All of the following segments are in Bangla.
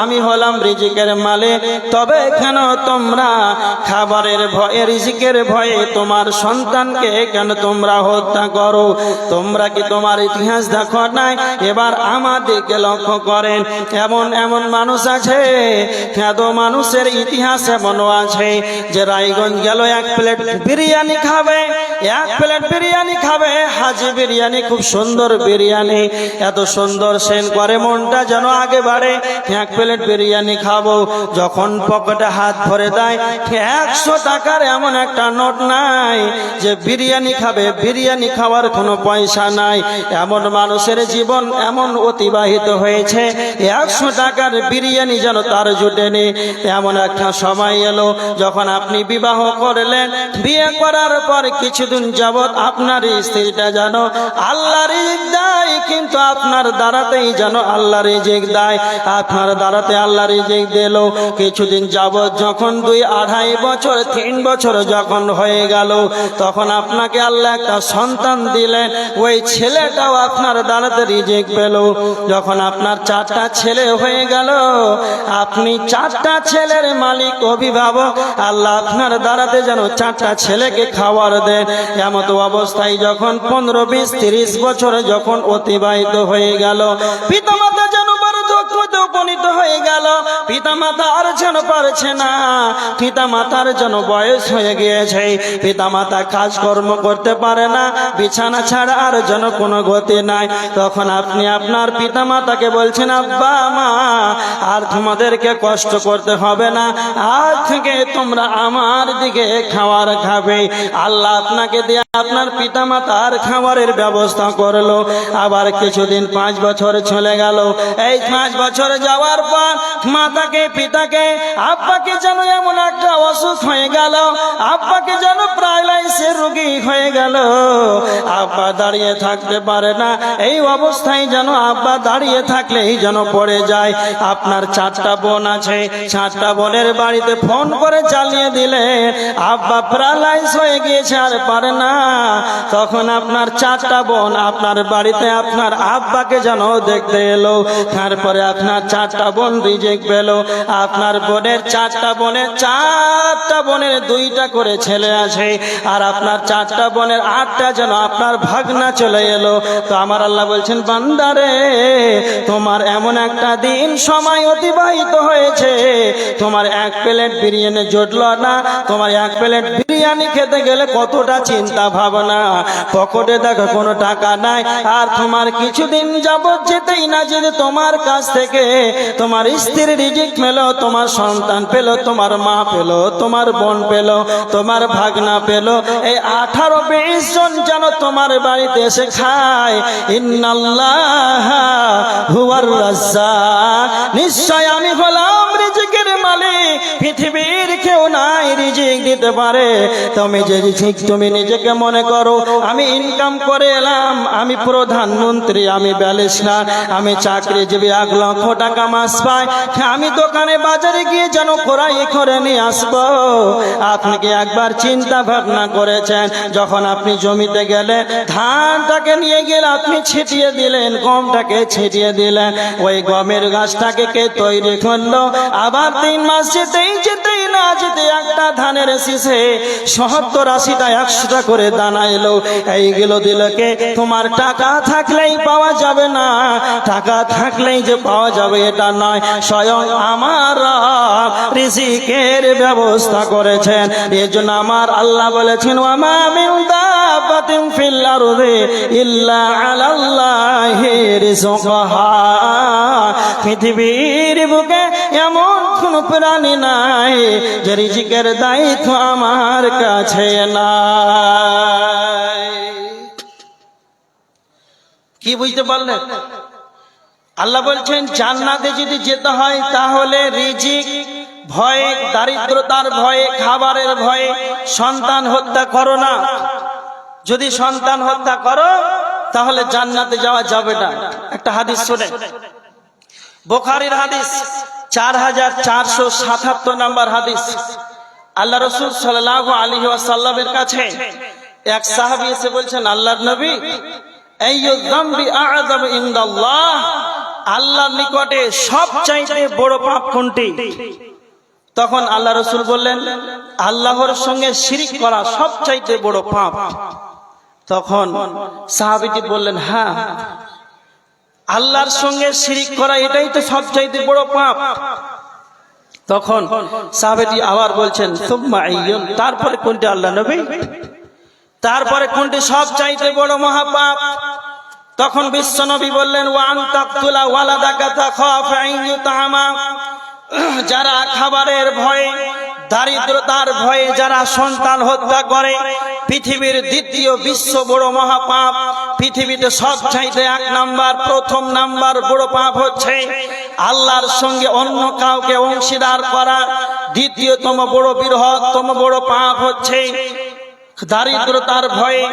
আমি হলাম রিজিকের মালিক, তবে কেন তোমরা খাবারের ভয়ে, রিজিকের ভয়ে তোমার সন্তানকে কেন তোমরা হত্যা করো? তোমরা কি তোমার ইতিহাস দেখো নাই? এবার আমাদেরকে লক্ষ্য করেন, এমন এমন মানুষ আছে, এত মানুষের ইতিহাস এমনও আছে যে রায়গঞ্জ গেল, এক প্লেট বিরিয়ানি খাবে, এক প্লেট বিরিয়ানি খাবে, হাজি বিরিয়ানি, খুব সুন্দর বিরিয়ানি, এত সুন্দর সেন করে, মনটা যেন আগে বাড়ে, এক প্লেট বিরিয়ানি খাবো। যখন পকেটে হাত ভরে দেয়, 100 টাকার এমন একটা নোট নাই যে বিরিয়ানি খাবে, বিরিয়ানি খাওয়ার কোনো পয়সা নাই। এমন মানুষের জীবন এমন অতিবাহিত হয়েছে, 100 টাকার বিরিয়ানি যেন তার জুটেনি। এমন একটা সময় এলো যখন আপনি বিবাহ করলেন, বিয়ে করার পর কিছুদিন যাবৎ আপনার স্ত্রীটা যেন আল্লাহ রিজিক দেয়, কিন্তু আপনার দ্বারাতেই যেন আল্লাহ রিজিক দেয়, আপনার দ্বারাতে আল্লাহ রিজিক দিল। কিছুদিন যাবৎ যখন 2-2.5 বছর 3 বছর যখন হয়ে গেল, তখন আপনাকে আল্লাহ একটা সন্তান দিলেন, ওই ছেলেটাও আপনার দ্বারাতে রিজিক পেল। যখন আপনার 4টা ছেলে হয়ে গেল, আপনি 4টা ছেলের মালিক, অভিভাবক, আল্লাহ আপনার দ্বারাতে যেন 4টা ছেলেকে খাবার দেন। এমত অবস্থায় যখন 15, 20, 30 বছর যখন অতিবাহিত হয়ে গেল, পিতামাতা যেন বার্ধক্যতে উপনীত হয়ে গেল, পিতামাতা আর যেন পারছে না, পিতামাতার যেন বয়স হয়ে গিয়েছে, পিতামাতা কাজকর্ম করতে পারে না, বিছানা ছাড়া আর যেন কোনো গতি নাই। তখন আপনি আপনার পিতামাতাকে বলছেন, আব্বা মা আর তোমাদেরকে কষ্ট করতে হবে না, আজ থেকে তোমরা আমার দিকে খাবার খাবে। আল্লাহ আপনাকে দিয়ে আপনার পিতামাতার খাবারের ব্যবস্থা করলো। আবার কিছুদিন 5 বছর চলে গেল, এই 5 বছর যাওয়ার পর মাতাকে, পিতাকে, আব্বাকে যেন এমন একটা অসুখ হয়ে গেল, আব্বাকে যেন প্যারালাইসিসের রোগী হয়ে গেল, আব্বা দাঁড়িয়ে থাকতে পারে না। এই অবস্থায় যেন আব্বা দাঁড়িয়ে থাকলেই যেন পড়ে যায়। আপনার 4টা বোন আছে, 4টা বোনের বাড়িতে ফোন করে চালিয়ে দিলে আব্বা প্যারালাইজ হয়ে গিয়েছে, আর পারে না। তখন আপনার 4টা বোন আপনার বাড়িতে আপনার আব্বাকে যেন দেখতে এলো। তারপরে আপনার 4টা বোন রিজিক পেল। আপনার বোনের 4টা বোনের 2টা করে ছেলে আছে, আর আপনার 4টা বোনের 8টা যেন আপনার ভাগনা চলে এলো। তো আমার আল্লাহ বলছেন, বান্দারে তোমার এমন একটা দিন সময় অতিবাহিত হয়েছে, তোমার 1 প্লেট বিরিয়ানি জুটলো না। তোমার 1 প্লেট বিরিয়ানি খেতে গেলে কতটা চিন্তা ভাবনা, পকেটে দেখো কোনো টাকা নাই, আর তোমার কিছুদিন যাবত যেতেই না যেতে তোমার কাছ থেকে তোমার স্ত্রীর রিজিক পেলো, তোমার সন্তান পেলো, তোমার মা পেলো, তোমার বোন পেলো, তোমার ভাগনা পেলো, এই 18-20 জন যেন তোমার বাড়িতে এসে খায়। ইন্নাল্লাহা হুয়ার রাজ্জাক, নিশ্চয় আমি হলাম রিজিকের মালিক, পৃথিবীর কেউ নাই রিজিক দিতে পারে। তুমি নিজেকে মনে করো আমি ইনকাম করে এলাম, আমি প্রধানমন্ত্রী, আমি ব্যারিস্টার, আমি চাকরিজীবী, 1 লক্ষ টাকা মাস পাই, আমি দোকানে বাজারে গিয়ে যেন ক্রয় করে নিয়ে আসবো। আপনি কি একবার চিন্তা ভাবনা করেছেন, যখন আপনি জমিতে গেলে ধানটাকে নিয়ে গেলে আপনি ছিটিয়ে দিলেন, গমটাকে ছিটিয়ে দিলেন, ওই গমের গাছটাকে কে তৈরি করলো? আবার 3 মাস যেতেই না যেতে একটা ধানের শীষে 70-80টা 100টা করে দানা এলো। এইগুলো দিল কে? তোমার টাকা থাকলেই পাওয়া যাবে না, টাকা থাকলেই যে পাওয়া যাবে এটা নয়, স্বয়ং আমার রিজিকের ব্যবস্থা করেছেন। এজন্য আমার আল্লাহ বলেছেন, ওয়ামা মিন দাব্বাতিন ফিল আরদি ইল্লা আলাল্লাহি রিজকুহা, পৃথিবীর বুকে এমন কোন প্রাণী নাই যে রিজিকের দায়িত্ব আমার কাছে নাই। কি বুঝতে পারলেন? আল্লাহ বলছেন, জান্নাতে যদি যেতে হয় তাহলে রিজিক ভয়ে, দারিদ্রতার ভয়ে, খাবারের ভয়ে সন্তান হত্যা করো না। যদি সন্তান হত্যা করো তাহলে জান্নাতে যাওয়া যাবে না। একটা হাদিস শুনেন, বুখারীর হাদিস 4477 নম্বর হাদিস। আল্লাহ রাসূল সাল্লাল্লাহু আলাইহি ওয়াসাল্লামের কাছে এক সাহাবী এসে বলছেন, আল্লাহর নবী, আইয়ু যামবি আ'যাম ইনদাল্লাহ, আল্লাহর নিকটে সবচাইতে বড় পাপ কোনটি? তখন আল্লাহ রাসূল বললেন, আল্লাহর সঙ্গে শিরিক করা সবচাইতে বড় পাপ। তখন সাহাবীটি বললেন, হ্যাঁ, আল্লাহর সঙ্গে শিরিক করা এটাই তো সবচাইতে বড় পাপ। তখন সাহাবীটি আবার বলছেন, সুম্মা আইয়ুন, তারপরে কোনটি আল্লাহ নবী? তারপরে কোনটি সবচাইতে বড় মহাপাপ? তখন বিশ্বনবী বললেন, ওয়া আন তাকতুলা ওয়ালাদাকা তাখাফু আন ইউতামা, যারা খাবারের ভয়ে, দারিদ্রতার ভয়ে যারা সন্তান হত্যা করে, পৃথিবীর দ্বিতীয় বিশ্ব বড় মহাপাপ। পৃথিবীতে সবচাইতে এক নাম্বার, প্রথম নাম্বার বড় পাপ হচ্ছে আল্লাহর সঙ্গে অন্য কাউকে অংশীদার করা। দ্বিতীয়তম বড় বৃহত্তম বড় পাপ হচ্ছে দারিদ্রতার ভয়ে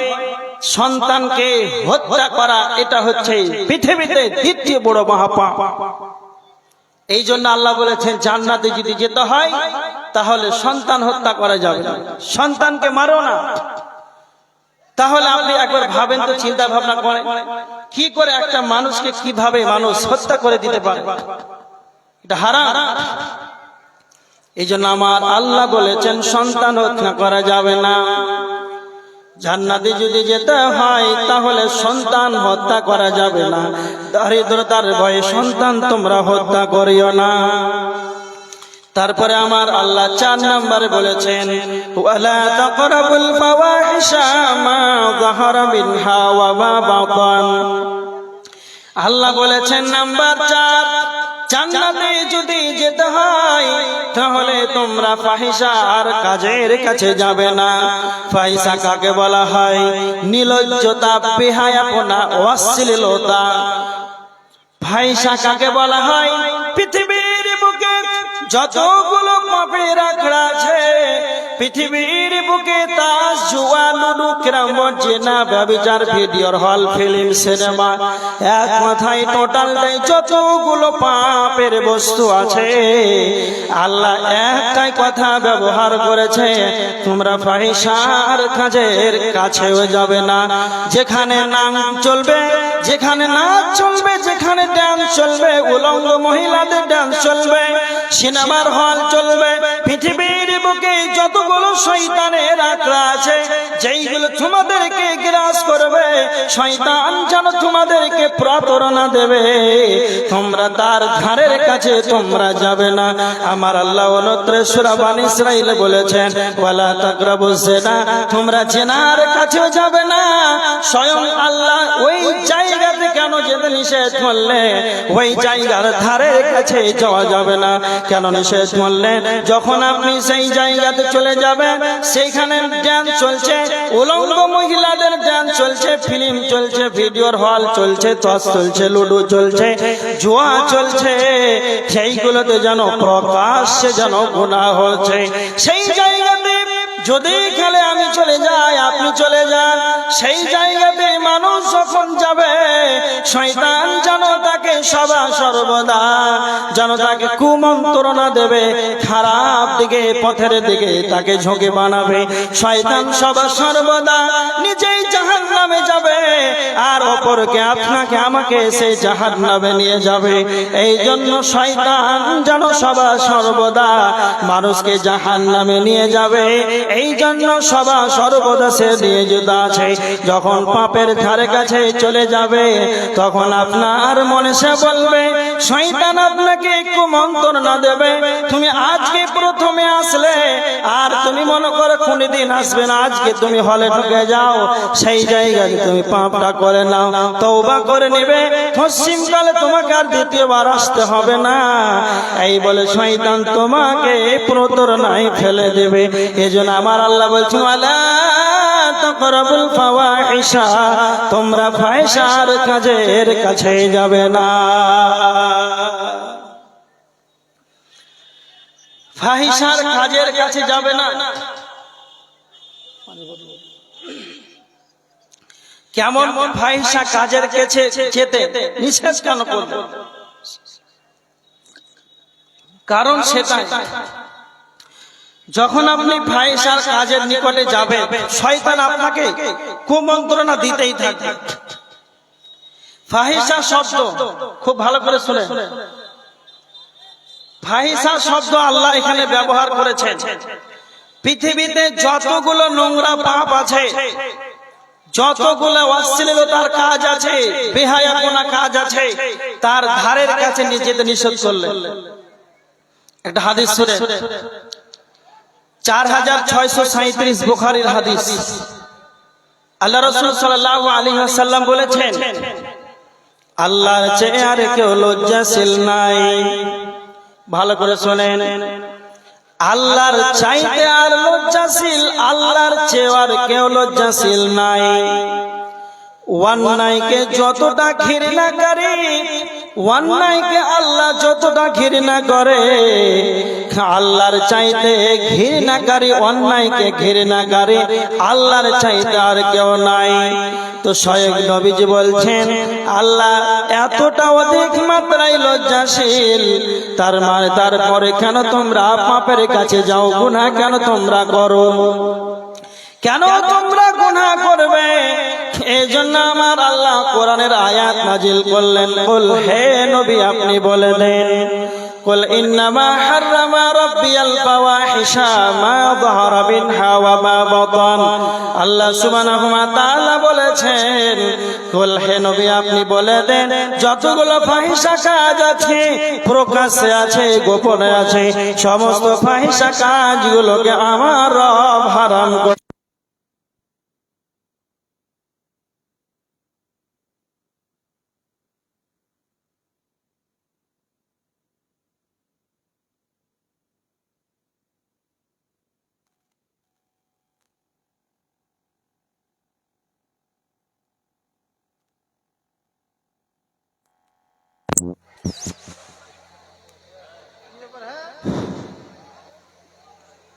সন্তানকে হত্যা করা। এটা হচ্ছে পৃথিবীতে দ্বিতীয় বড় মহাপাপ। এই জন্য আল্লাহ বলেছেন, জান্নাতে যদি যেতে হয় তাহলে সন্তান হত্যা করা যাবে না, সন্তানকে মারো না। তাহলে আপনি একবার ভাবেন তো, চিন্তা ভাবনা করেন, কি করে একটা মানুষকে কিভাবে মানুষ হত্যা করে দিতে পারে? এটা হারাম। এই জন্য আমার আল্লাহ বলেছেন সন্তান হত্যা করা যাবে না। জান্নাতে যদি যেতে হয় তাহলে সন্তান হত্যা করা যাবে না। দারিদ্রতার ভয়ে সন্তান তোমরা হত্যা করিও না। তারপরে আমার আল্লাহ 4 নম্বরে বলেছেন, ওয়ালা তাকরাবুল ফাওয়াহিশা মা যাহারা মিনহা ওয়া মা বাতান। আল্লাহ বলেছেন নাম্বার 4, জান্নাতে যদি যেতে হয় তাহলে তোমরা ফাহিশার কাজের কাছে যাবে না। ফাহিশা কাকে বলা হয়? নির্লজ্জতা, বেহায়াপনা, অশ্লীলতা। ফাহিশা কাকে বলা হয়? পৃথিবীর বুকে যতগুলো পাপের আখড়া আছে, পৃথিবীর বুকে তাস, জুয়া, লুডু, ক্যারম, জিনা, ব্যভিচার, ভিডিওর হল, ফিল্ম, সিনেমা, এক কথায় টোটালটাই যতগুলো পাপের বস্তু আছে, আল্লাহ একটাই কথা ব্যবহার করেছে, তোমরা ফাহিশার কাজের কাছেও যাবে না। যেখানে নাম চলবে, যেখানে নাচ চলবে, যেখানে ডান্স চলবে, উলঙ্গ মহিলাদের ডান্স চলবে, সিনেমার হল চলবে, পৃথিবীর বুকে যতগুলো শয়তানের আখড়া আছে, যেইগুলো তোমাদেরকে গ্রাস করবে, শয়তান যেন তোমাদেরকে প্রতারণা দেবে, তোমরা তার ধারের কাছে তোমরা যাবে না। আমার আল্লাহ অন্যত্র সূরা বনী ইসরাঈলে বলেছেন, ওয়ালা তাকরাবুজ জিনা, তোমরা জিনার কাছেও যাবে না। স্বয়ং আল্লাহ ওই জায়গাতে কেন যেতে নিষেধ করলেন? ওই জায়গার ধারের কাছে যাওয়া যাবে না। কেন নিষেধ করলেন? যখন আপনি সেই জায়গাতে চলে যাবেন, সেইখানে ডান্স চলছে, উলঙ্গ মহিলাদের ডান্স চলছে, ফিল্ম চলছে, ভিডিওর হল চলছে, তাস চলছে, লুডো চলছে, জুয়া চলছে, সেইগুলোতে যেন প্রকাশ্যে যেন গুনাহ হচ্ছে। সেই জায়গাতে যদি খেলে আমি চলে যাই, আপনি চলে যান, সেই জায়গাতে মানুষ যখন যাবে, শয়তান যেন তাকে সদা সর্বদা যেন তাকে কুমন্ত্রণা দেবে, খারাপ দিকে, পথের দিকে তাকে ঝোঁকে বানাবে। শয়তান সদা সর্বদা নিজেই জাহান্নামে যাবে, আর অপরকে, আপনাকে, আমাকে সেই জাহান্নামে নিয়ে যাবে। এই জন্য শয়তান যেন সদা সর্বদা মানুষকে জাহান্নামে নিয়ে যাবে, এই জন্য সদা সর্বদা সে নিয়ে যেতে আছে। যখন পাপের ধারে কাছে চলে যাবে, তখন আপনার মনে সে বলবে, শয়তান আপনাকে কুমন্ত্রণা দেবে, তুমি আজকে প্রথমে আসলে, আর তুমি মনে করো কোনদিন আসবে না, আজকে তুমি হলে ঢুকে যাও, সেই জায়গায় তুমি পাপটা করে নাও, তওবা করে নেবে, পশ্চিমকালে তোমাকে আর দ্বিতীয়বার আসতে হবে না। এই বলে শয়তান তোমাকে প্রতারণায় ফেলে দেবে। এজন্য আমার আল্লাহ বলছেন, ওয়ালা তাকরাবুল ফাওয়াহিশা, তোমরা ফাহিশার কাজের কাছে যাবে না। ফাহিশার কাজের কাছে যাবে না। কেমন ফাহিশা কাজের কাছে যেতে নিষেধ কেন করবে? কারণ সেটাই, যখন আপনি ফাহিশার কাজের নিকটে যাবেন, শয়তান আপনাকে কুমন্ত্রণা দিতেই থাকবে। ফাহিশা শব্দ খুব ভালো করে শুনেন, ফাহিশা শব্দ আল্লাহ এখানে ব্যবহার করেছেন। পৃথিবীতে যতগুলো নোংরা পাপ আছে, যতগুলো অশ্লীলতার কাজ আছে, বেহায়াপনা কাজ আছে, তার ধারের কাছে নিয়ে যেতে নিষেধ করলেন। একটা হাদিস শুনে, 4637 বুখারীর হাদিস। আল্লাহ রাসূল সাল্লাল্লাহু আলাইহি ওয়াসাল্লাম বলেছেন, আল্লাহর চেয়ে আর কেউ লজ্জাশীল নাই। ভালো করে শুনেন, আল্লাহর চাইতে আর লজ্জাশীল, আল্লাহর চেয়ে আর কেউ লজ্জাশীল নাই। অন্যায়কে যতটা ঘৃণা করে, অন্যায়কে আল্লাহ যতটা ঘৃণা করে, আল্লাহর চাইতে ঘৃণাকারী, অন্যায়কে ঘৃণাকারী আল্লাহর চাইতে আর কেউ নাই। তো স্বয়ং নবীজি বলছেন, আল্লাহ এতটা অধিক মাত্রায় লজ্জাশীল, তার মানে তারপরে কেন তোমরা পাপের কাছে যাও? গুনাহ কেন তোমরা করো? কেন তোমরা গুনাহ করবে? এই জন্য আমার আল্লাহ কোরআনের আয়াত নাজিল করলেন। কুল, হে নবী আপনি বলে দেন, কুল ইন্নামা হাররামা রাব্বিয়াল ফাওয়াহিশা মা যাহারা মিনহা ওয়া মা বাতান। আল্লাহ সুবহানাহু ওয়া তাআলা বলেছেন, কুল, হে নবী আপনি বলে দেন, যতগুলো ফাহিশা কাজ আছে, প্রকাশ্যে আছে, গোপনে আছে, সমস্ত ফাহিশা কাজগুলোকে আমার রব হারাম করে।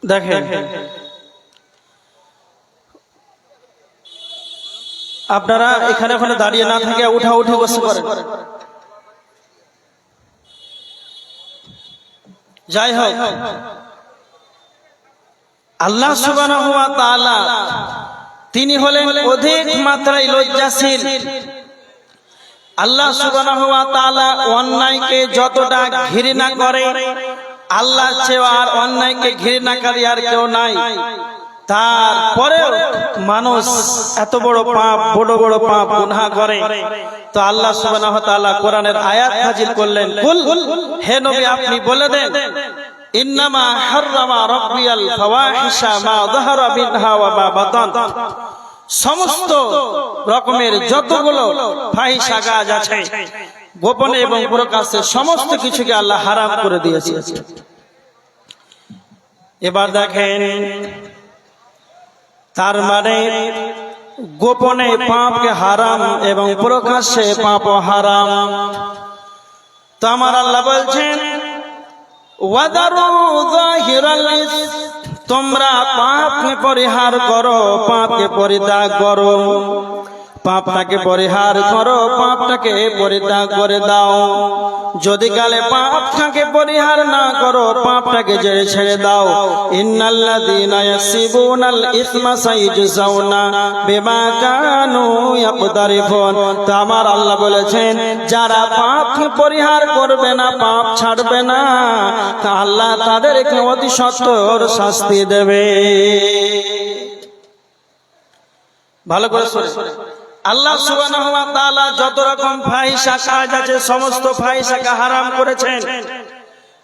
দেখেন, আপনারা এখানে ওখানে দাঁড়িয়ে না থেকে উঠা উঠে বসে করেন। যাই হোক, আল্লাহ সুবহানাহু ওয়া তাআলা তিনি হলেন অধিক মাত্রায় লজ্জাশীল। আল্লাহ সুবহানাহু ওয়া তাআলা অন্যায়কে যতটা ঘৃণা করে, আল্লাহর চেয়ে আর অন্যায়কে ঘৃণাকারী আর কেউ নাই। তারপরেও মানুষ এত বড় পাপ, বড় বড় পাপ গুনাহ করে। তো আল্লাহ সুবহানাহু ওয়া তাআলা কোরআনের আয়াত নাযিল করলেন, কুল, হে নবী আপনি বলে দেন, ইন্নামা হাররামা রাব্বিয়াল ফাওয়াহিশা মা যাহারা মিনহা ওয়া মা বাতান। সমস্ত রকমের যতগুলো ফাহিশা কাজ আছে, গোপনে এবং প্রকাশ্যে, সমস্ত কিছুকে আল্লাহ হারাম করে দিয়েছে। এবার দেখেন, তার মানে গোপনে পাপকে হারাম এবং প্রকাশ্যে পাপ হারাম। তো আমার আল্লাহ বলছেন, ওয়াদারু যাহিরাল ইসম, তোমরা পাপকে পরিহার করো, পাপকে পরিত্যাগ করো, পাপটাকে পরিহার করো, পাপটাকে পরিত্যাগ করে দাও। যদি কালে পাপটাকে পরিহার না করো, পাপটাকে ছেড়ে দাও, ইন্নাল্লাযীনা ইয়াসিবুনাল ইসমা সাইয়ুজজাউনা বিমা কানু ইয়াকতারিফুন। তো আমার আল্লাহ বলেছেন, যারা পাপকে পরিহার করবে না, পাপ ছাড়বে না, তা আল্লাহ তাদেরকে অতি সত্বর শাস্তি দেবে। ভালো করে শুনুন, আল্লাহ সুবহানাহু ওয়া তাআলা যত রকম ফাহিশা কাজ আছে, সমস্ত ফাহিশাকে হারাম করেছেন।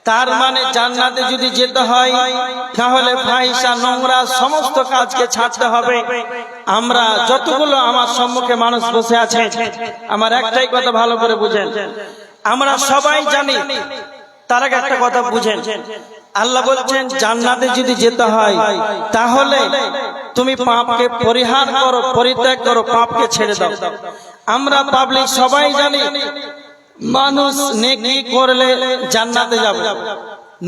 তার মানে জান্নাতে যদি যেতে হয়, তাহলে ফাহিশা, নোংরা সমস্ত কাজকে ছাড়তে হবে। আমরা যতগুলো আমার সম্মুখে মানুষ বসে আছে, আমার একটাই কথা ভালো করে বুঝেন, আমরা সবাই জানি। তার আগে একটা কথা বুঝেন, আল্লাহ বলছেন জান্নাতে যদি যেতে হয়, তাহলে তুমি পাপকে পরিহার করো, পরিত্যাগ করো, পাপকে ছেড়ে দাও। আমরা পাবলিক সবাই জানি, মানুষ নেকি করলে জান্নাতে যাবে,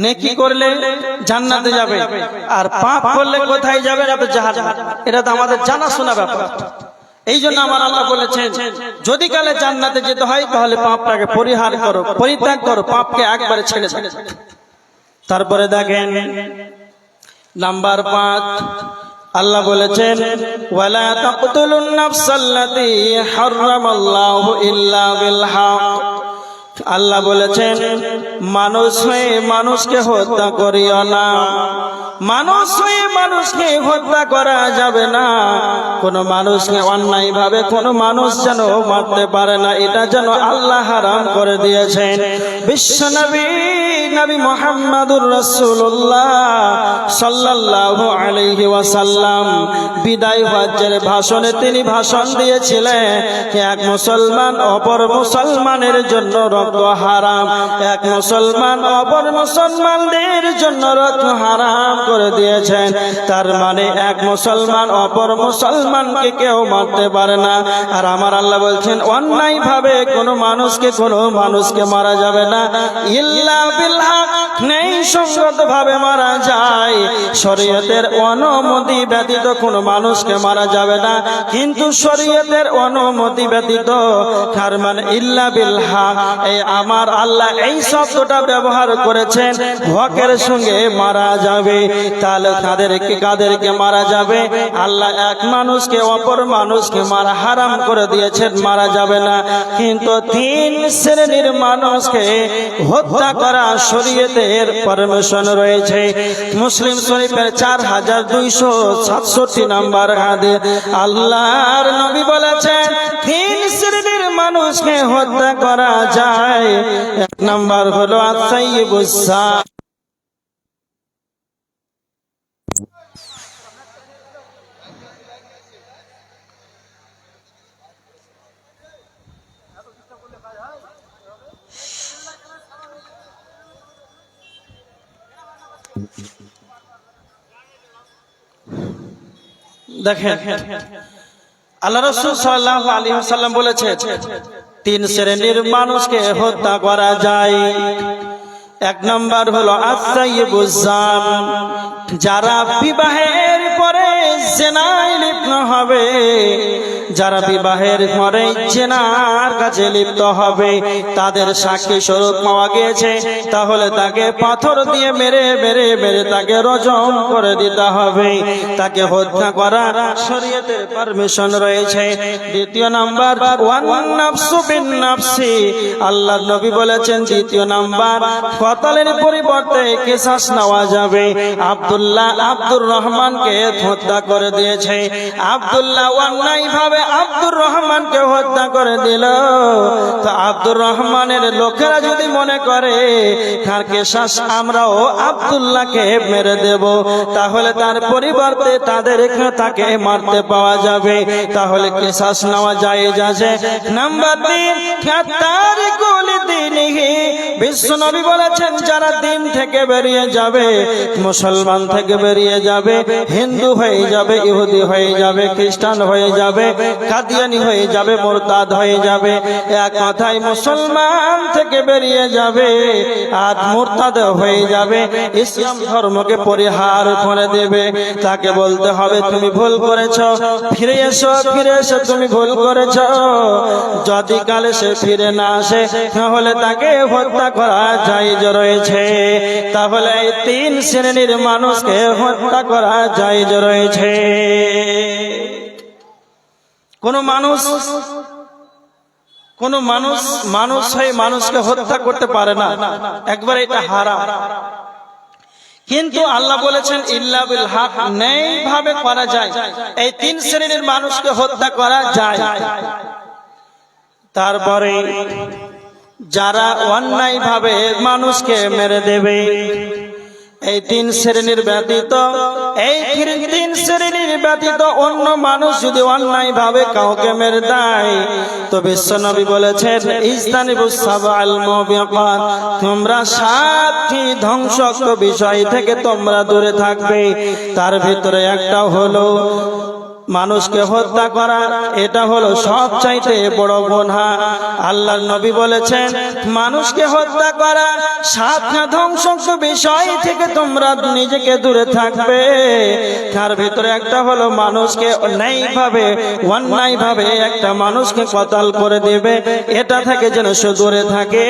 নেকি করলে জান্নাতে যাবে, আর পাপ করলে কোথায় যাবে? জাহান্নামে। এটা তো আমাদের জানাশোনা ব্যাপার। এই জন্য আমার আল্লাহ বলেছেন, যদি কালে জান্নাতে যেতে হয়, তাহলে পাপটাকে পরিহার করো, পরিত্যাগ করো, পাপকে একবারে ছেড়ে দাও। তারপরে দেখেন নাম্বার 5, আল্লাহ বলেছেন ওয়ালা তাকতুলুন নাফসাল্লাতী হারামাল্লাহু ইল্লা বিল হক। আল্লাহ বলেছেন মানুষ হয়ে মানুষকে হত্যা করিও না, মানুষ হয়ে মানুষকে হত্যা করা যাবে না। কোন মানুষকে অন্যায় ভাবে কোন মানুষ যেন মারতে পারে না, এটা যেন আল্লাহ হারাম করে দিয়েছেন। বিশ্বনবী নবী মুহাম্মদুর রাসূলুল্লাহ সাল্লাল্লাহু আলাইহি ওয়াসাল্লাম বিদায় হজ্জের ভাষণে তিনি ভাষণ দিয়েছিলেন এক মুসলমান অপর মুসলমানের জন্য রক্ত হারাম, এক মুসলমান অপর মুসলমানদের জন্য রক্ত হারাম করে দিয়েছেন। তার মানে এক মুসলমান অপর মুসলমানকে কেউ মারতে পারে না। আর আমার আল্লাহ বলছেন অন্যায় ভাবে কোনো মানুষকে মারা যাবে না, ইল্লা বিল হক, নেই সঙ্গত ভাবে মারা যায়। শরীয়তের অনুমতি ব্যতীত কোনো মানুষকে মারা যাবে না, কিন্তু শরীয়তের অনুমতি ব্যতীত, তার মানে ইল্লা বিল হক, এই আমার আল্লাহ এই শব্দটা ব্যবহার করেছেন হকের সঙ্গে মারা যাবে। তাহলে কাদেরকে মারা যাবে? আল্লাহ এক মানুষকে অপর মানুষকে মারা হারাম করে দিয়েছেন, মারা যাবে না। কিন্তু তিন শ্রেণীর মানুষকে হত্যা করা শরীয়তের পারমিশন রয়েছে। মুসলিম শরীফের 4267 নম্বর হাদিস আল্লাহর নবী বলেছেন তিন শ্রেণীর মানুষকে হত্যা করা যায়। এক নম্বর হলো আস-সাইয়্যিবুস সাদ। দেখেন আল্লাহ রাসূল সাল্লাল্লাহু আলাইহি ওয়াসাল্লাম বলেছেন তিন শ্রেণীর মানুষকে হত্যা করা যায়। এক নম্বর হলো আস-সাইয়্যিবুজ জান, যারা বিবাহের পরে জিনায় লিপ্ত হবে, যারা বিবাহের পরে জিনার কাজে লিপ্ত হবে, তাদের সাক্ষী স্বরূপ পাওয়া গিয়েছে, তাহলে তাকে পাথর দিয়ে মেরে মেরে মেরে তাকে রজম করে দিতে হবে, তাকে হত্যা করা শরীয়তের পারমিশন রয়েছে। দ্বিতীয় নাম্বার ওয়ান নাফসু বিন নাফসি, আল্লাহর নবী বলেছেন দ্বিতীয় নাম্বার কতলের পরিবর্তে কিসাস নেওয়া যাবে। আব্দুর রহমানকে হত্যা করে দিয়েছে, আব্দুল্লাহ অন্যায় ভাবে আব্দুর রহমানকে হত্যা করে দিল, তো আব্দুর রহমানের লোকেরা যদি মনে করে তার কিসাস আমরাও আব্দুল্লাহকে মেরে দেব, তাহলে তার পরিবর্তে তাকে মারতে পাওয়া যাবে, তাহলে কিসাস নেওয়া জায়েজ আছে। নাম্বার 3 তারিকুল দীনিহি, বিশ্বনবী বলেছেন যারা দিন থেকে বেরিয়ে যাবে, মুসলমান থেকে বেরিয়ে যাবে, হিন্দু হয়ে যাবে, ইহুদি হয়ে যাবে, খ্রিস্টান হয়ে যাবে, কাদিয়ানি হয়ে যাবে, মুরতাদ হয়ে যাবে, এক কথায় মুসলমান থেকে বেরিয়ে যাবে আর মুরতাদ হয়ে যাবে, ইসলাম ধর্মকে পরিহার করে দেবে, তাকে বলতে হবে তুমি ভুল করেছো, ফিরে এসো তুমি ভুল করেছো। যদি কালে সে ফিরে না আসে তাহলে তাকে হত্যা করা জায়েজ রয়েছে। তাহলে এই তিন শ্রেণীর মানুষকে হত্যা করা জায়েজ রয়েছে। কোন মানুষ হয়ে মানুষকে হত্যা করতে পারে না, একবার এটা হারাম। কিন্তু আল্লাহ বলেছেন ইল্লা বিল হক, ন্যায় ভাবে করা যায়, এই তিন শ্রেণীর মানুষকে হত্যা করা যায়। তারপরে যারা অন্যায় ভাবে মানুষকে মেরে দেবে, এই তিন শ্রেণীর ব্যতীত অন্য মানুষ যদি অন্যায় ভাবে কাউকে মেরে দেয়, তো বিশ্বনবী বলেছেন ইজতানিবুস সাবআল মুবিকাত, তোমরা 7টি ধ্বংসক বিষয় থেকে তোমরা দূরে থাকবে। তার ভিতরে একটা হলো মানুষকে হত্যা করা এটা হলো সবচাইতে বড় গুনাহ। আল্লাহর নবী বলেছেন মানুষকে হত্যা করা সাতটা ধ্বংসক বিষয় থেকে তোমরা নিজেকে দূরে থাকবে। তার ভিতরে একটা হলো মানুষকে অন্যায়ভাবে একটা মানুষকে কতল করে দেবে, এটা থেকে যেন সে দূরে থাকে।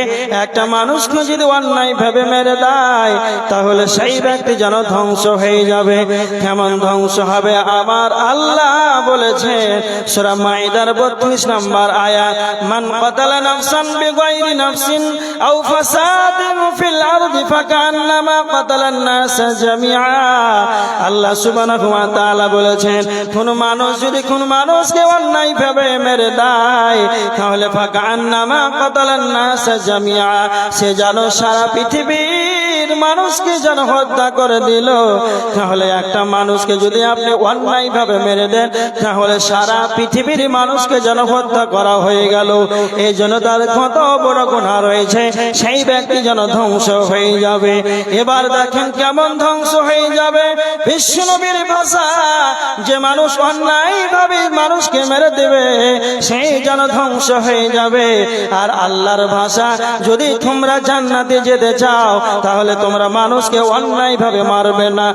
একটা মানুষকে যদি অন্যায়ভাবে মেরে দেয় তাহলে সেই ব্যক্তি যেন ধ্বংস হয়ে যাবে। কেমন ধ্বংস হবে? আমার আল্লাহ বলেছে সূরা মাইদার 32 নম্বর আয়াত, মান কাতালা নাফসান বিগাইরি নাফসিন আও ফাসাদিন ফিল আরদি ফাকান্নামা কাতালান নাস জামিআ। আল্লাহ সুবহানাহু ওয়া তাআলা বলেছেন কোন মানুষ যদি কোন মানুষকে অন্যায়ভাবে মেরে দেয় তাহলে ফাকান্নামা কাতালান নাস জামিআ, সে যেন সারা পৃথিবীর মানুষকে যেন হত্যা করে দিল। তাহলে একটা মানুষকে যদি আপনি অন্যায়ভাবে মেরে দেন তাহলে সারা পৃথিবীর মানুষকে যেন হত্যা করা হয়ে গেল। এই জন্য তার কত বড় গুনাহ রয়েছে, সেই ব্যক্তি যেন ধ্বংস হয়ে যাবে। এবার দেখেন কেমন ধ্বংস হয়ে যাবে। বিশ্বনবীর ভাষা, যে মানুষ অন্যায়ভাবে মানুষকে মেরে দেবে সেই যেন ধ্বংস হয়ে যাবে। আর আল্লাহর ভাষা, যদি তোমরা জান্নাতে যেতে চাও তাহলে তোমরা মানুষকে অন্যায়ভাবে মারবে না,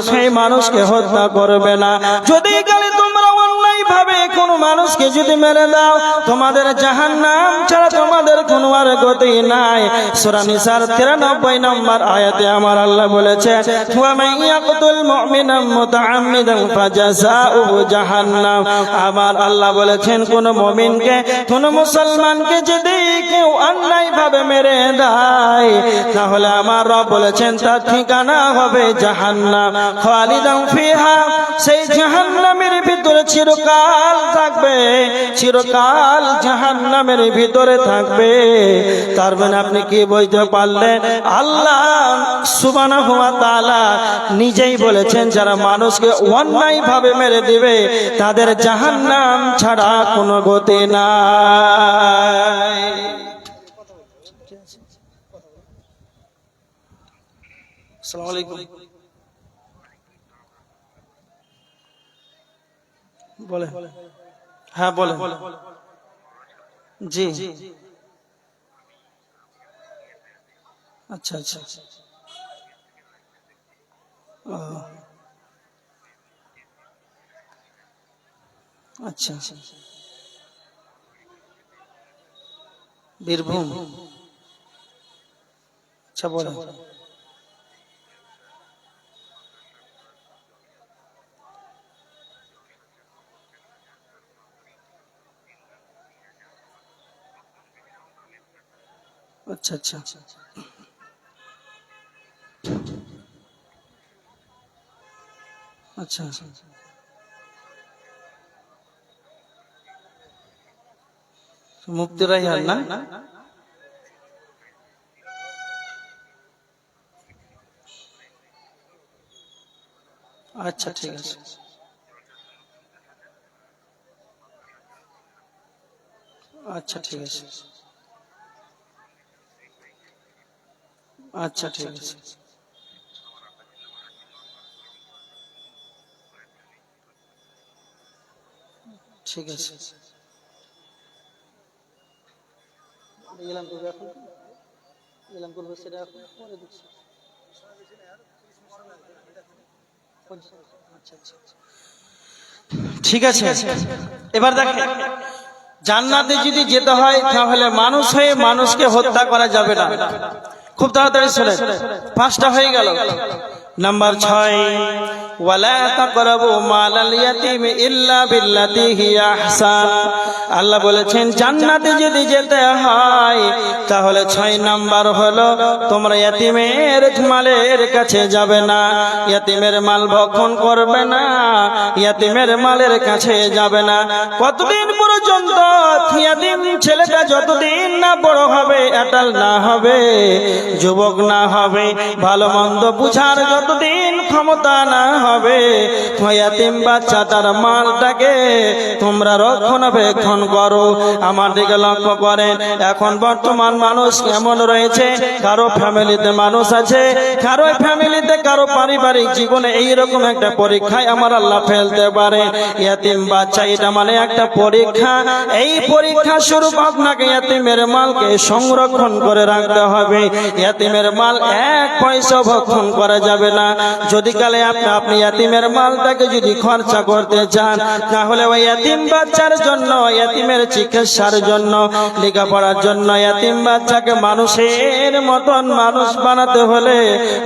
সেই মানুষকে হত্যা করবে না। যদি গেলে তোমরা অন্যায়ভাবে কোন মানুষকে যদি মেরে দাও তোমাদের জাহান্নাম ছাড়া তোমাদের কোনো আর গতি নাই। সূরা নিসার 93 নম্বর আয়াতে আমার আল্লাহ বলেছে ওয়া মান ইয়াকতুল মুমিনান মুতাআম্মিদান ফাজাযাউহু জাহান্নাম। আমার আল্লাহ বলেছেন কোন মুমিনকে, কোন মুসলমানকে যদি কেউ অন্যায়ভাবে মেরে দেয় তাহলে আমার রব বলেছেন তার ঠিকানা হবে জাহান্নাম, খালিদান ফিহা, সেই জাহান্নামের ভিতরে চিরকাল থাকবে, চিরকাল জাহান্নামের ভিতরে থাকবে। তার মানে আপনি কি বুঝতে পারলেন? আল্লাহ সুবহানাহু ওয়া তাআলা নিজেই বলেছেন যারা মানুষকে অন্যায়ভাবে মেরে দিবে তাদের জাহান্নাম ছাড়া কোনো গতি নাই। আসসালামু আলাইকুম। বলে হ্যাঁ বলে জি আচ্ছা আচ্ছা আচ্ছা বীরভূম। আচ্ছা বলে আচ্ছা আচ্ছা আচ্ছা মুফতি রায়হান না? আচ্ছা ঠিক আছে আচ্ছা ঠিক আছে আচ্ছা ঠিক আছে ঠিক আছে ঠিক আছে। এবার দেখেন জান্নাতে যদি যেতে হয় তাহলে মানুষ হয়ে মানুষকে হত্যা করা যাবে না। খুব তাড়াতাড়ি শুনেন, 5টা হয়ে গেল। নাম্বার 6, ওয়ালা তাকরাবু মালাল ইয়াতীমি ইল্লা বিল্লাতী হিয়া আহসান। আল্লাহ বলেছেন জান্নাতে যদি যেতে হয় তাহলে 6 নাম্বার হলো তোমরা ইয়াতীমের মালের কাছে যাবে না, ইয়াতীমের মাল ভক্ষণ করবে না, ইয়াতীমের মালের কাছে যাবে না। কতদিন পর্যন্ত? ইয়াতীম ছেলেটা যতদিন না বড় হবে, আটাল না হবে, যুবক না হবে, ভালো মন্দ বুঝার যতদিন ক্ষমতা না হবে ওই ইয়াতিম বাচ্চাটার মালটাকে তোমরা রক্ষণাবেক্ষণ করো। আমার দিকে লক্ষ্য করেন, এখন বর্তমান মানুষ কেমন রয়েছে, কারো ফ্যামিলিতে মানুষ আছে, কারো ফ্যামিলিতে কারো পারিবারিক জীবনে এইরকম একটা পরীক্ষায় আমার আল্লাহ ফেলতে পারে। ইয়াতিম বাচ্চা এটা মানে একটা পরীক্ষা, এই পরীক্ষা স্বরূপ আপনাকে ইয়াতিমের মালকে সংরক্ষণ করে রাখতে হবে। ইয়াতিমের মাল এক পয়সা ভক্ষণ করা যাবে না। যদি কালে আপনি ইয়াতিমের মালটাকে যদি খরচা করতে চান, তাহলে ওই ইয়াতিম বাচ্চার জন্য, ইয়াতিমের চিকিৎসার জন্য, লেখাপড়ার জন্য, ইয়াতিম বাচ্চাকে মানুষের মতন মানুষ বানাতে হলে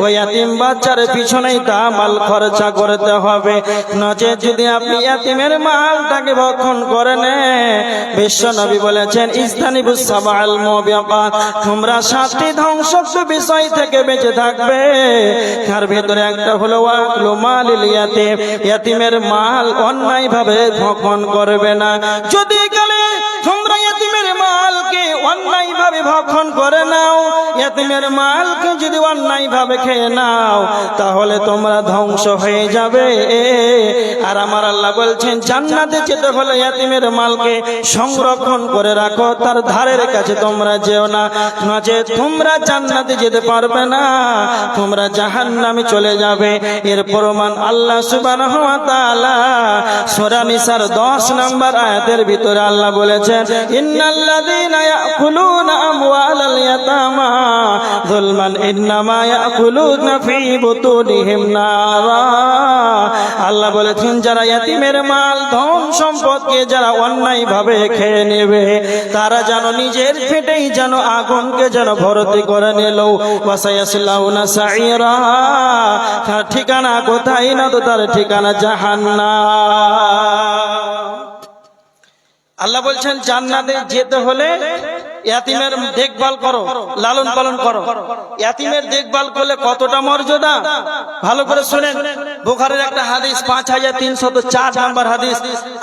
ওই ইয়াতিম বাচ্চার পিছনেই তা মাল খরচা করতে হবে। নচেত যদি আপনি ইয়াতিমের মালটাকে ভক্ষণ করে নেন, বিশ্ব নবী বলেছেন ইস্তানিবুস সাবাল মুবিকাত, তোমরা 7টি ধ্বংসক বিষয় থেকে বেঁচে থাকবে। তার ভিতরে একটা হলো ওয়াকলু মালিল ইয়াতিম, ইয়াতিমের মাল অন্যায়ভাবে ভক্ষণ করবে না। যদি কালে তোমরা ইয়াতিমের মালকে অন্যায়ভাবে ভক্ষণ করে নাও, ইয়াতিমের মালকে যদি অন্যায়ভাবে খেয়ে নাও, তাহলে তোমরা ধ্বংস হয়ে যাবে। আর আমার আল্লাহ বলছেন জান্নাতে যেতে হলে ইয়াতিমের মালকে সংরক্ষণ করে রাখো, তার ধারের কাছে তোমরা যেও না, নচেত তোমরা জান্নাতে যেতে পারবে না, তোমরা জাহান্নামে চলে যাবে। এর প্রমাণ আল্লাহ সুবহানাহু ওয়া তাআলা সূরা নিসার 10 নম্বর আয়াতের ভিতরে আল্লাহ বলেছেন ইন্নাল্লাযীনা ইয়াকুলুনা আমওয়ালাল ইয়াতামা যুলমান ইন্নামা ইয়াকুলুনা ফী বুতুনিহিম নারা। আল্লাহ বলেছেন যারা ইয়াতিমের মাল ধন সম্পদকে যারা অন্যায়ভাবে খেয়ে নেবে, তারা যেন নিজের পেটেই যেন আগুনকে যেন ভর্তি করে নিল। ওয়াসায়াসলাউনা সাইরা, তার ঠিকানা কোথায় না, তো তার ঠিকানা জাহান্নাম। আল্লাহ বলছেন জান্নাতে যেতে হলে ইয়াতিমের দেখভাল করো, লালন পালন করো। ইয়াতিমের দেখভাল করলে কতটা মর্যাদা ভালো করে শুনেন। বুখারীর একটা হাদিস 5304 নম্বর হাদিস,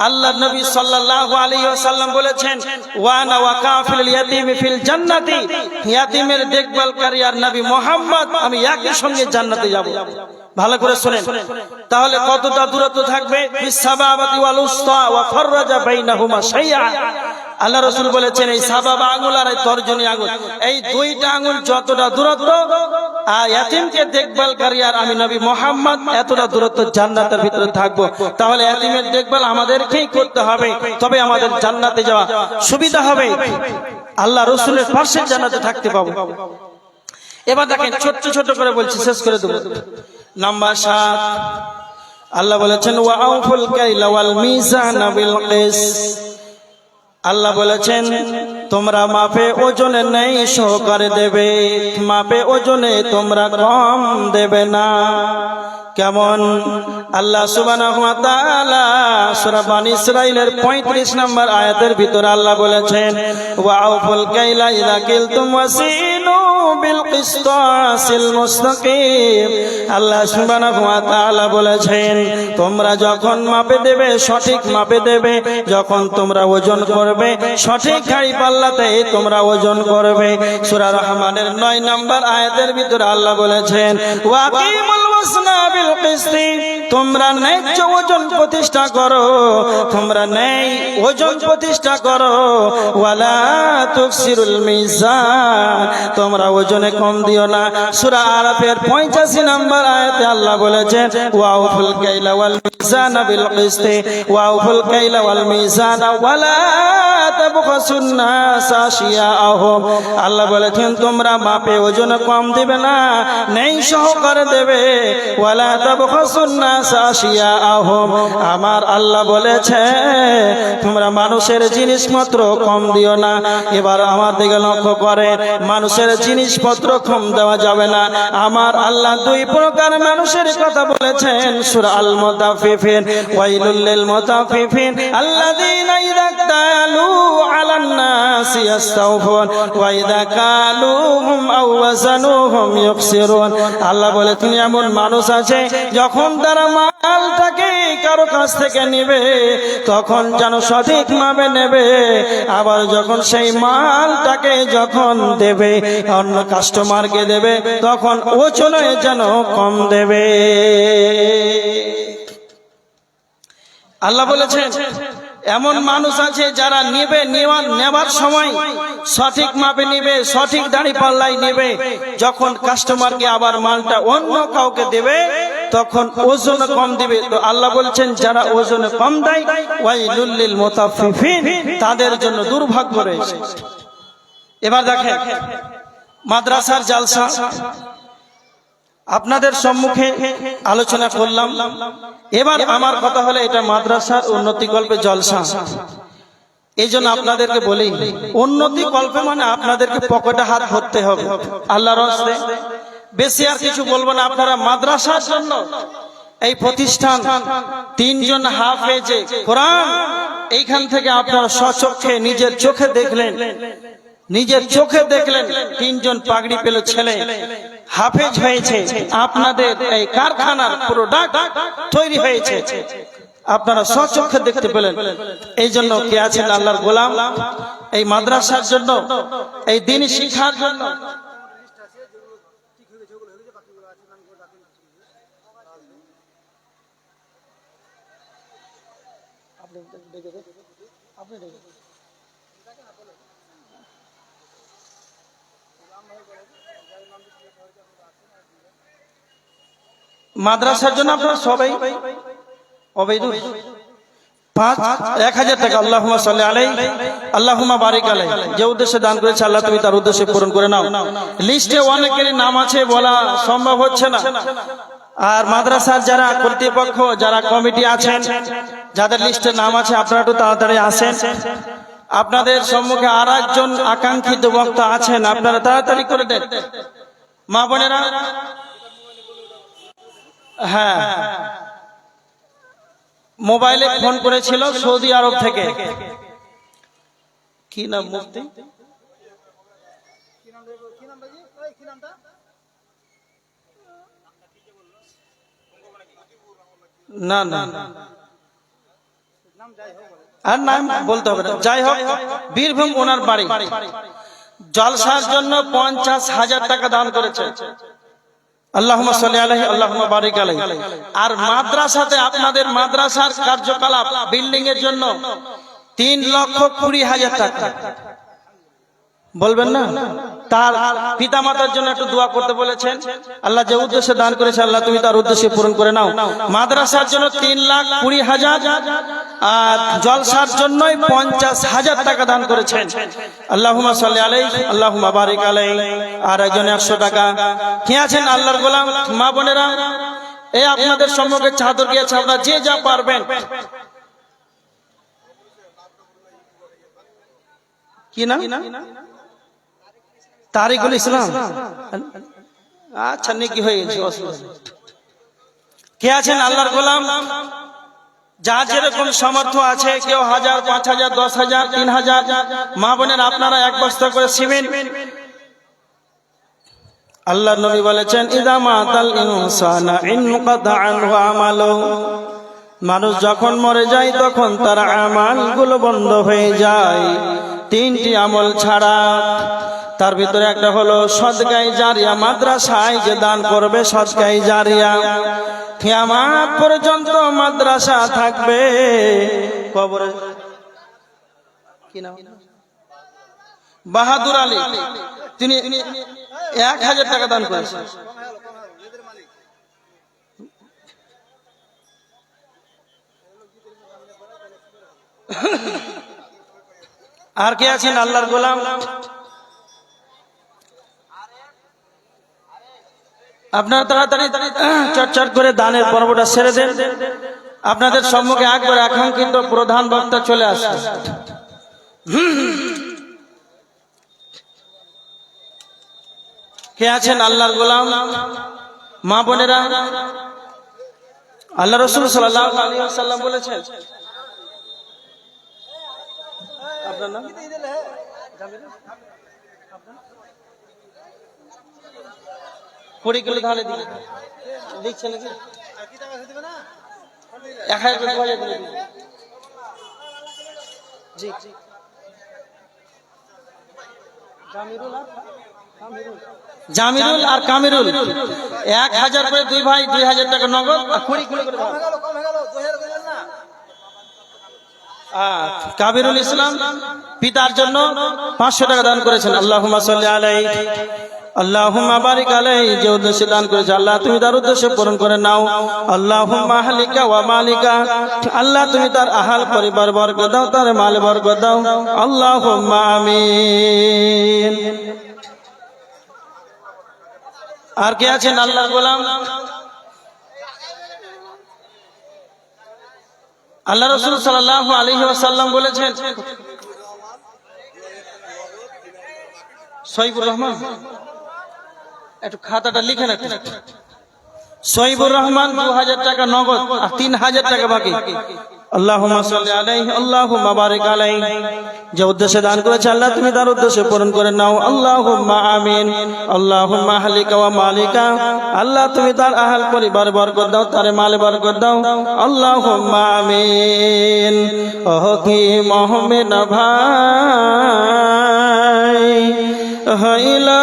আল্লাহর নবী সাল্লাল্লাহু আলাইহি ওয়াসাল্লাম বলেছেন ওয়ানা ওয়াকাফিল ইয়াতিমি ফিল জান্নাতি, ইয়াতিমের দেখভালকারী আর নবী মুহাম্মদ আমি একই সঙ্গে জান্নাতে যাব। ভালো করে শুনেন, তাহলে কতটা দূরত্ব থাকবে। বিসাবাবাতি ওয়াল উসতা ওয়া ফাররাজা বাইনাহুমা শাইআ। আল্লাহ রাসূল বলেছেন এই সাবাবা আঙ্গুল আর এই তর্জনী আঙ্গুল, এই দুইটা আঙ্গুল যতটা দূরত্ব, আর ইয়াতিমকে দেখভালকারী আর আমি নবী মুহাম্মদ এতটা দূরত্ব জান্নাতের ভিতরে থাকবো। তাহলে ইয়াতিমের দেখভাল আমাদেরকেই করতে হবে, তবে আমাদের জান্নাতে যাওয়া সুবিধা হবে, আল্লাহ রাসূলের পাশে জান্নাতে থাকতে পাবো। এবার দেখেন ছোট ছোট করে বলছি, শেষ করে দেব। নাম্বার 7 আল্লাহ বলেছেন ওয়া আউফুল কাইলা ওয়াল মিজানা বিল কিস। আল্লাহ বলেছেন তোমরা মাপে ওজনে নেই সহকারে দেবে, মাপে ওজনে তোমরা কম দেবে না। কেমন? আল্লাহ সুবহানাহু ওয়া তাআলা সূরা বানী ইসরাঈলের 35 নম্বর আয়াতের ভিতরে আল্লাহ বলেছেন ওয়া আউফুল কাইলা ইযা কিলতুম ওয়াসিনু বিল কিসতাসিল মুস্তাকিম। আল্লাহ সুবহানাহু ওয়া তাআলা বলেছেন তোমরা যখন মাপে দেবে সঠিক মাপে দেবে, যখন তোমরা ওজন করবে সঠিক গাড়ি পাল্লাতে তোমরা ওজন করবে। সূরা রহমানের 9 নম্বর আয়াতের ভিতরে আল্লাহ বলেছেন ওয়াকিমুল ওয়াজনা বিল কিসতি, তোমরা ন্যায্য ওজন প্রতিষ্ঠা করো, তোমরা ন্যায় ওজন প্রতিষ্ঠা করো। ওয়ালা তুকসিরুল মিজান, তোমরা ওজনে কম দিও না। সূরা আরাফের 85 নম্বর আয়াতে আল্লাহ বলেছেন ওয়াউফুল কাইলা ওয়াল মিজানা বিল কিসতি ওয়াউফুল কাইলা ওয়াল মিজানা ওয়ালা তাবখাসুন নাস আশিয়াআহুম। আল্লাহ বলেছেন তোমরা মাপে ওজন কম দিবে না, ন্যায় সহকারে দেবে। ওয়ালা তাবখাসুন নাস আশিয়াআহুম, আমার আল্লাহ বলেছে তোমরা মানুষের জিনিসপত্র কম দিও না। এবার আমার দিকে লক্ষ্য করে, মানুষের জিনিসপত্র কম দেওয়া যাবে না। আমার আল্লাহ 2 প্রকার মানুষের কথা বলেছেন সূরা আল মুতাফফিফিন ওয়াইলুল লিল মুতাফফিফিন আল্লাযীনা ইযা তালু আলান নাসি ইস্তাওফুন ওয়া ইযা কালুহুম আও ওয়াজানুহুম ইউখসিরুন। আল্লাহ বলে তুমি এমন মানুষ আছে যখন তারা মালটাকে কারো কাছ থেকে নেবে তখন যেন সঠিক ভাবে নেবে, আবার যখন সেই মালটাকে যখন দেবে অন্য কাস্টমারকে দেবে তখন ওজনে যেন কম দেবে। আল্লাহ বলেছেন এমন মানুষ আছে যারা নেবার সময় সঠিক মাপে নিবে, সঠিক দাড়ি পাল্লাই নিবে, যখন কাস্টমারকে আবার মালটা অন্য কাউকে দেবে তখন ওজন কম দিবে। তো আল্লাহ বলছেন যারা ওজন কম দেয় ওয়াইলুল লিল মুতাফফিফিন, তাদের জন্য দুর্ভাগ্য রয়েছে। এবার দেখেন মাদ্রাসার জালসা আপনাদের সম্মুখে আলোচনা করলাম। এবার আমার কথা হলো এটা মাদ্রাসার উন্নতি কল্পে জলসা। এই জন্য আপনাদেরকে বলি উন্নতি কল্পে মানে আপনাদেরকে পকেটে হাত ভরতে হবে আল্লাহর রাস্তে। বেশি আর কিছু বলবো না। আপনারা মাদ্রাসার জন্য এই প্রতিষ্ঠান 3 জন হাফেজে কোরআন এইখান থেকে আপনারা স্বচক্ষে নিজের চোখে দেখলেন, 3 জন পাগড়ি পেল ছেলে হাফেজ হয়েছে। আপনাদের এই কারখানার প্রোডাক্ট তৈরি হয়েছে, আপনারা স্বচক্ষে দেখতে পেলেন। এই জন্য কে আছেন আল্লাহর গোলাম এই মাদ্রাসার জন্য, এই দ্বীনি শিক্ষার জন্য। মাদ্রাসার জন্য আপনারা সবাই অবৈধ 1000 টাকা আল্লাহুম্মা সাল্লি আলাইহি আল্লাহুম্মা বারিক আলাইহি যে উদ্দেশ্যে দান করেছে আল্লাহ তুমি তার উদ্দেশ্যে পূরণ করে নাও। লিস্টে অনেকেরই নাম আছে, বলা সম্ভব হচ্ছে না। আর মাদ্রাসার যারা কর্তৃপক্ষ, যারা কমিটি আছেন, যাদের লিস্টে নাম আছে আপনারা একটু তাড়াতাড়ি আসেন। আপনাদের সম্মুখে আর একজন আকাঙ্ক্ষিত বক্তা আছেন, আপনারা তাড়াতাড়ি করে দেন। মা বোনেরা, হ্যাঁ মোবাইলে ফোন করেছিল সৌদি আরব থেকে, কি নাম মুফতি না না আর নাম বলতে হবে না, যাই হোক বীরভূম ওনার বাড়ি। জলসার জন্য 50,000 টাকা দান করেছে। আল্লাহুম্মা সাল্লি আলাইহি আল্লাহুম্মা বারিক আলাইহি। আর মাদ্রাসাতে আপনাদের মাদ্রাসার কার্যকলাপ বিল্ডিং এর জন্য 3,20,000 টাকা বলবেন না। তার পিতামাতার জন্য একটু দোয়া করতে বলেছেন। আল্লাহ যে উদ্দেশ্যে দান করেছে আল্লাহ তুমি তার উদ্দেশ্যে পূরণ করে নাও। মাদ্রাসার জন্য 3,20,000 আর জলসার জন্য 50,000 টাকা দান করেছেন। আল্লাহুম্মা সাল্লি আলাইহি আল্লাহুম্মা বারিক আলাইহি। আর একজন 100 টাকা। কে আছেন আল্লাহর গোলাম মা বোনেরা? এই আপনাদের সম্মুখে চাদর গিয়েছে, আপনারা যে যা পারবেন। কি না তারিকুল ইসলাম, আচ্ছা নেকি হয়ে গেছে। কে আছেন আল্লাহর গোলাম? যার যেরকম সামর্থ্য আছে, কেউ 1000, 5000, 10,000, 3,000। মা বোনের আপনারা 1 বস্তা করে সিমেন্ট। আল্লাহর নবী বলেছেন ইযা মাতাল ইনসানা ইনকাতা আনহু আমালুহু, মানুষ যখন মরে যায় তখন তার আমলগুলো বন্ধ হয়ে যায় 3টি আমল ছাড়া। তার ভিতরে একটা হলো সদকায়ে জারিয়া, মাদ্রাসায় যে দান করবে সদকায়ে জারিয়া। কিয়ামত পর্যন্ত মাদ্রাসা থাকবে। কবরে কি নাম? বাহাদুর আলী, তিনি 1000 টাকা দান করেছেন। আর কে আছেন আল্লাহর গোলাম? আপনারা তাড়াতাড়ি চটচট করে দানের পর্বটা ছেড়ে দেন। আপনাদের সম্মুখে একবার আকাঙ্ক্ষিত প্রধান বক্তা চলে আসে। কে আছেন আল্লাহর গোলাম মা বোনেরা? আল্লাহ রাসূল সাল্লাল্লাহু আলাইহি ওয়াসাল্লাম বলেছেন আপনার নাম? 20 কিলো ধারে দিলে দিচ্ছে নাকি? 1000 করে 2000 করে দিন। জি জামিরুল আর কামিরুল 1000 করে দুই ভাই 2000 টাকা নগদ আর 20 কিলো করে ধার। কাবিরুল ইসলাম পিতার জন্য 500 টাকা দান করেছেন। আল্লাহুম্মা সাল্লি আলাইহি আল্লাহুম্মা বারিক আলাইহি, যে উদ্দেশ্যে দান করেছে আল্লাহ তুমি তার উদ্দেশ্য পূরণ করে নাও। আল্লাহুম্মা আহলিকা ওয়া মালিকা, আল্লাহ তুমি তার আহাল পরিবার বরকত দাও, তার মাল বরকত দাও। আল্লাহুম্মা আমিন। আর কে আছেন আল্লাহর গোলাম? আল্লাহ রাসূল সাল্লাল্লাহু আলাইহি ওয়াসাল্লাম বলেছেন, সহিবুর রহমান একটু খাতাটা লিখে না। সহিবুর রহমান 2000 টাকা নগদ আর 3000 টাকা বাকি। আল্লাহুম্মা সাল্লি আলাইহি আল্লাহুম্মা বারিক আলাইহি, যে উদ্দেশ্যে দান করেছে আল্লাহ তুমি তার উদ্দেশ্য পূরণ করে নাও। আল্লাহুম্মা আমিন। আল্লাহুম্মা আহলিকা ওয়া মালিকা, আল্লাহ তুমি তার আহল পরিবার বরকত দাও, তার মালে বরকত দাও। আল্লাহুম্মা আমিন। ওহ কি মুমিন ভাই হইলা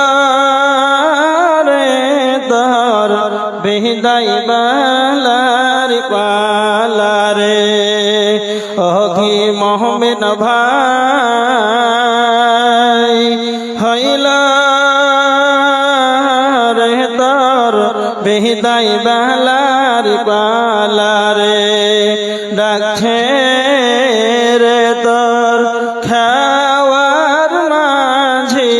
রে তার বেহিদাই বালার পালা রে। ওহ কি মুমিন ভাই হইলা রে তার বেহিদাই বালার পালা রে। ডাকে রে তোর খাওয়ার মাঝি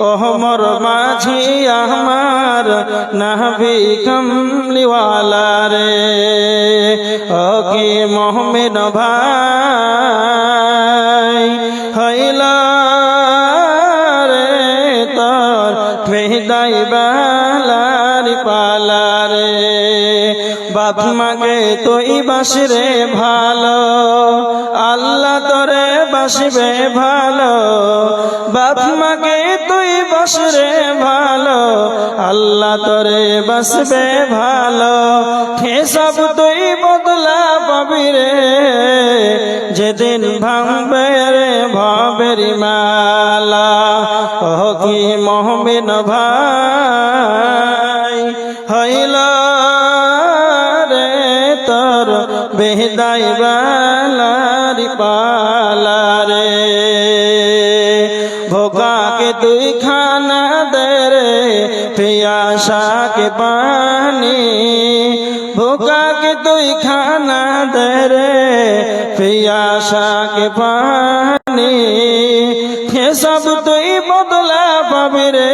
ওহমর মাঝি আমার নাভি কমলিওয়ালা রে। ও কি মুমিন ভাই হইলা রে তোর বেহিদাই বালার পালা রে। বাপ মাকে তুই বাসরে ভালো, আল্লাহ তোরে বাসবে ভালো। বাপ মাকে তুই বাসরে ভালো, আল্লাহ তোরে বাসবে ভালো। হিসাব তুই বদলা পাবি রে, যেদিন ভাঙবে রে ভবের মালা। ও কি মুমিন ভাই হইলা তোর বেহিদাই বালার পালা রে। ভোকাকে তুই খানা দে রে, পিয়াসাকে পানি। ভোকাকে তুই খানা দে রে, পিয়াসাকে পানি। হিসাব তুই বদলা পাবি রে,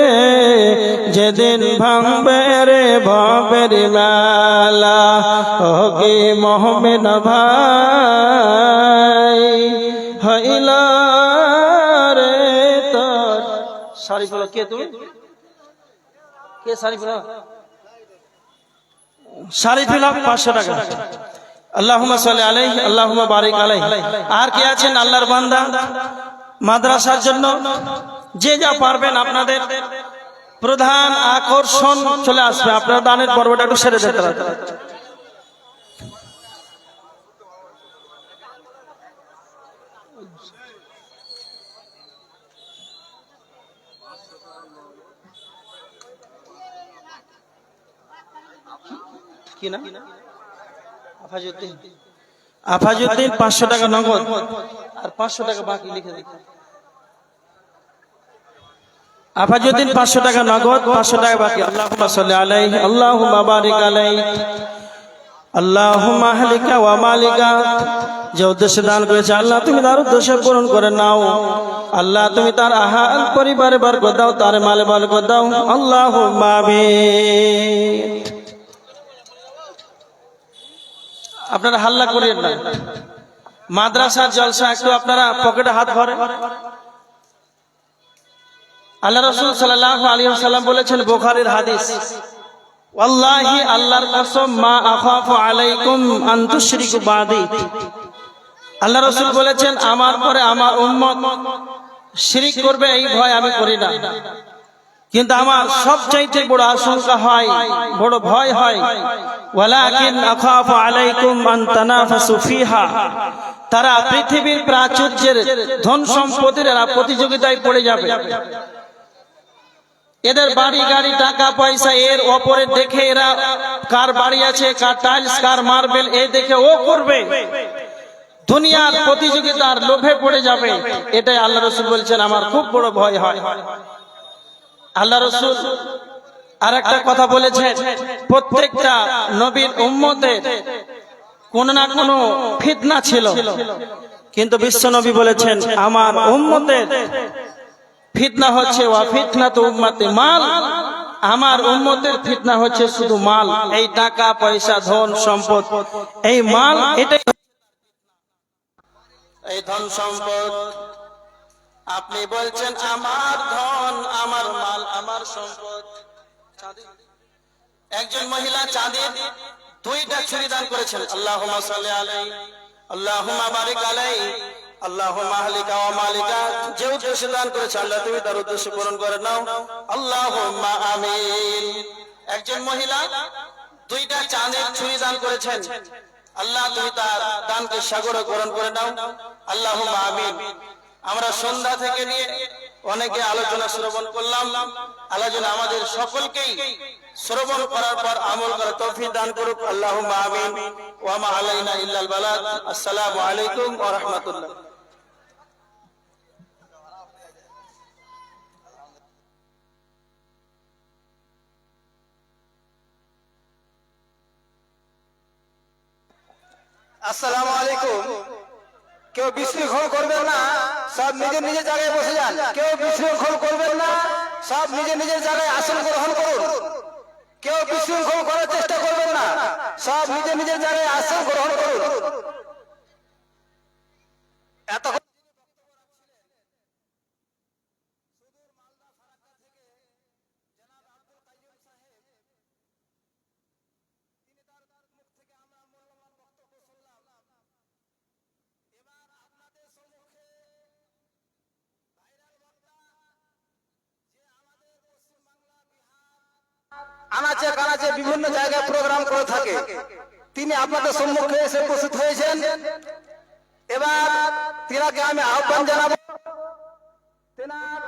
যেদিন ভাঙবে রে ভবের মালা। ও কি মুমিন ভাই হইলা রে তোর। শাড়ি পরা কে তুমি? কে শাড়ি পরা? শাড়ি পরা 500 টাকা। আল্লাহুম্মা সাল্লি আলাইহি আল্লাহুম্মা বারিক আলাইহি। আর কে আছেন আল্লাহর বান্দা মাদ্রাসার জন্য যে যা পারবেন আপনাদের প্রধান আকর্ষণ চলে আসবে। আপনারা দানের পর্বটা একটু সেরে যেতে পারেন। কি না আফাজউদ্দিন? আফাজউদ্দিন 500 টাকা নগদ আর 500 টাকা বাকি লিখে দিন। আফাজউদ্দিন 500 টাকা নগদ, 500 টাকা বাকি। আল্লাহুম্মা সাল্লি আলাইহি আল্লাহুম্মা বারিক আলাইহি আল্লাহুম্মা আহলিকা ওয়া মালিকা, যে উদ্দেশ্যে দান করেছে আল্লাহ তুমি তার উদ্দেশ্য পূরণ করে নাও। আল্লাহ তুমি তার আহাল পরিবারে বরকত দাও, তার মালে বরকত দাও। আল্লাহুম্মা আমিন। আপনারা হাল্লা করিয়েন না, মাদ্রাসার জলসা একটু আপনারা পকেটে হাত ভরেন। আল্লাহ রাসূল সাল্লাল্লাহু আলাইহি ওয়াসাল্লাম বলেছেন, বুখারীর হাদিস, ওয়াল্লাহি আল্লাহর কসম, মা আখাফু আলাইকুম আন তুশরিকু বাদি, আল্লাহ রাসূল বলেছেন আমার পরে আমার উম্মত শিরক করবে এই ভয় আমি করি না, কিন্তু আমার সবচাইতে বড় আশঙ্কা হয়, বড় ভয় হয়, ওয়ালাকিন আখাফু আলাইকুম আন তানাফাসু ফিহা, তারা পৃথিবীর প্রাচুর্যের ধন সম্পদের প্রতিযোগিতায় পড়ে যাবে। এদের বাড়ি গাড়ি টাকা পয়সা এর ওপরে দেখে এরা কার বাড়ি আছে, কার টাইলস, কার মার্বেল, এই দেখে ও করবে, দুনিয়ার প্রতিযোগিতার লোভে পড়ে যাবে। এটাই আল্লাহ রাসূল বলছেন আমার খুব বড় ভয় হয়। আল্লাহ রাসূল আরেকটা কথা বলেছেন, প্রত্যেকটা নবীর উম্মতের কোন না কোন ফিতনা ছিল, কিন্তু বিশ্ব নবী বলেছেন আমার উম্মতের ফিতনা হচ্ছে ওয়া ফিতনাতু উম্মতি মাল, আমার উম্মতের ফিতনা হচ্ছে শুধু মাল, এই টাকা পয়সা ধন সম্পদ, এই মাল, এটাই এই ধন সম্পদ। আপনি বলছেন আমার ধন, আমার মাল, আমার সম্পদ। একজন মহিলা চাঁদের 2টা ছুরি দান করেছেন, আল্লাহুম্মা সাল্লি আলাইহি, আল্লাহুম্মা বারিক আলাইহি, আল্লাহুম্মা আহলিকা ওয়া মালিকা। যে উদ্দেশ্যে দান করেছে আল্লাহ তুমি তার উদ্দেশ্য পূরণ করে নাও, আল্লাহুম্মা আমিন। একজন মহিলা 2টা চাঁদের ছুরি দান করেছেন, আল্লাহ তুমি তার দানকে সাগরে গ্রহণ করে নাও, আল্লাহুম্মা আমিন। আমরা সন্ধ্যা থেকে নিয়ে অনেকে আলোচনা শ্রবণ করলাম, আলোচনা আমাদের সকলকেই শ্রবণ করার পর আমল করার তৌফিক দান করুক, আল্লাহুম্মা আমিন। ওয়া মা আলাইনা ইল্লাল বালাগ। আসসালামু আলাইকুম ওয়া রাহমাতুল্লাহ। আসসালামু আলাইকুম। কেউ বিশৃঙ্খল করবেন না, সব নিজের নিজের জায়গায় বসে যান। কেউ বিশৃঙ্খল করবেন না, সব নিজের নিজের জায়গায় আসন গ্রহণ করুন। কেউ বিশৃঙ্খল করার চেষ্টা করবেন না, সব নিজের নিজের জায়গায় আসন গ্রহণ করুন। এতক্ষণ আনাচে কানাচে বিভিন্ন জায়গায় প্রোগ্রাম করে থাকে, তিনি আপনাদের সম্মুখে এসে উপস্থিত হয়েছেন। এবার তিনাকে আমি আহ্বান জানাবো, তেনার